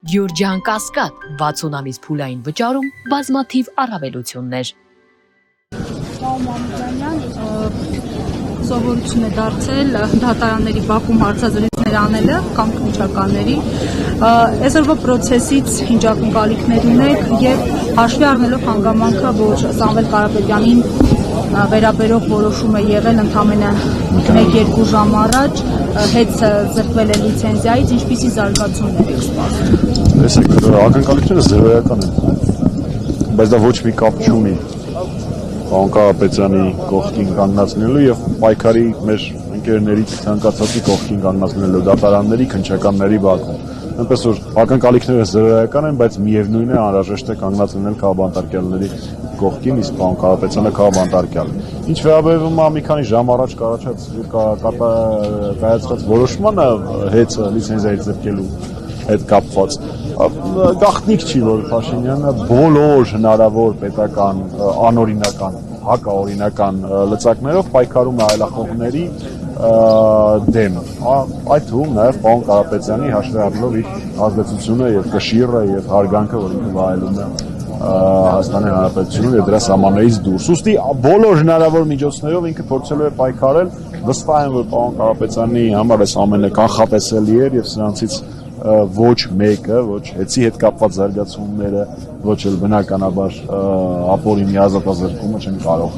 Գյուրջան Կասկադ 60 ամիս փուլային վճարում բազմաթիվ առավելություններ։ Սովորություն է դարձել դատարանների բակում հարցազրույցներ անելը կամ քննչականների այսօրվա process-ից ինչ ակնկալիքներ ունեք եւ հաշվի առնելով հանգամանքը, որ Սամվել Կարապետյանին վերաբերող որոշում է եղել ընդամենը 1-2 ժամ առաջ, հետ զրկվել է լիցենզիայից, ինչպիսի զարգացումներ եք սպասում։ Տեսեք, ակնկալիքները զրոյական են, բայց դա ոչ մի կապ չունի պարոն Կարապետյանի կողքին կանգնացնելու եւ պայքարի մեր ընկերներից ցանկացածի կողքին կանգնացնելու դատարանների, քննչականների բակում։ Այնպես որ ակնկալիքները զրոյական են, բայց միևնույն է անհրաժեշտ է կանգնացնել քաղաքապետարների կողքին, իսկ պարոն Կարապետյանը քաղաքապետարյալ։ Ինչ վերաբերում է մի քանի ժամ առաջ կայացած որոշմանը հետ լիցենզիայի զրկելու հետ կապված գաղտնիք չի, որ Փաշինյանը բոլոր հնարավոր պետական անօրինական, հակաօրինական լծակներով պայքարում է այլախոհների դեմ, այդ թվում նաև պարոն Կարապետյանի հաշվի առնելով իր ազդեցությունը եւ կշիռը եւ հարգանքը, որ ինքը վայելում է Հայաստանի Հանրապետությունում եւ դրա սահմաններից դուրս։ Ուստի բոլոր հնարավոր միջոցներով ինքը փորձելու է պայքարել, վստահ եմ, որ պարոն Կարապետյանի համար այս ամենը կանխատեսելի էր եւ սրանցից ոչ մեկը, ոչ հեծի հետ կապված զարգացումները, ոչ էլ բնականաբար ապօրինի ազատազրկումը չեն կարող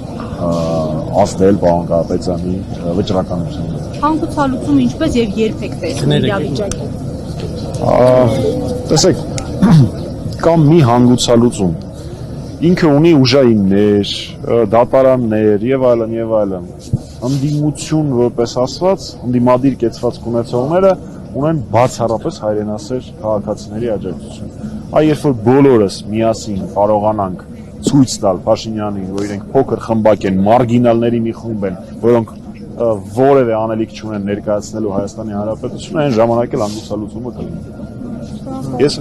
ազդել պարոն Կարապետյանի վճռականությանը։ Հանգուցալուծումը ինչպես եւ երբ եք տեսնում իրավիճակը։ Տեսեք, կամ մի հանգուցալուծում, ինքը ունի ուժայիններ, դատարաններ եւ այլն եւ այլն։ Ընդդիմություն, որպես ասված, ընդդիմադիր կեցված կունեցողները ունեն բացառապես հայրենասեր քաղաքացիների աջակցություն։ Երբ որ բոլորս միասին կարողանանք ցույց տալ Փաշինյանին, որ իրենք փոքր խմբակ են, մարգինալների մի խումբ են, որոնք որևէ անելիք չունեն ներկայացնելու Հայաստանի Հանրապետությունը, այն ժամանակ էլ հանգուցալուծումը կլինի։ Ես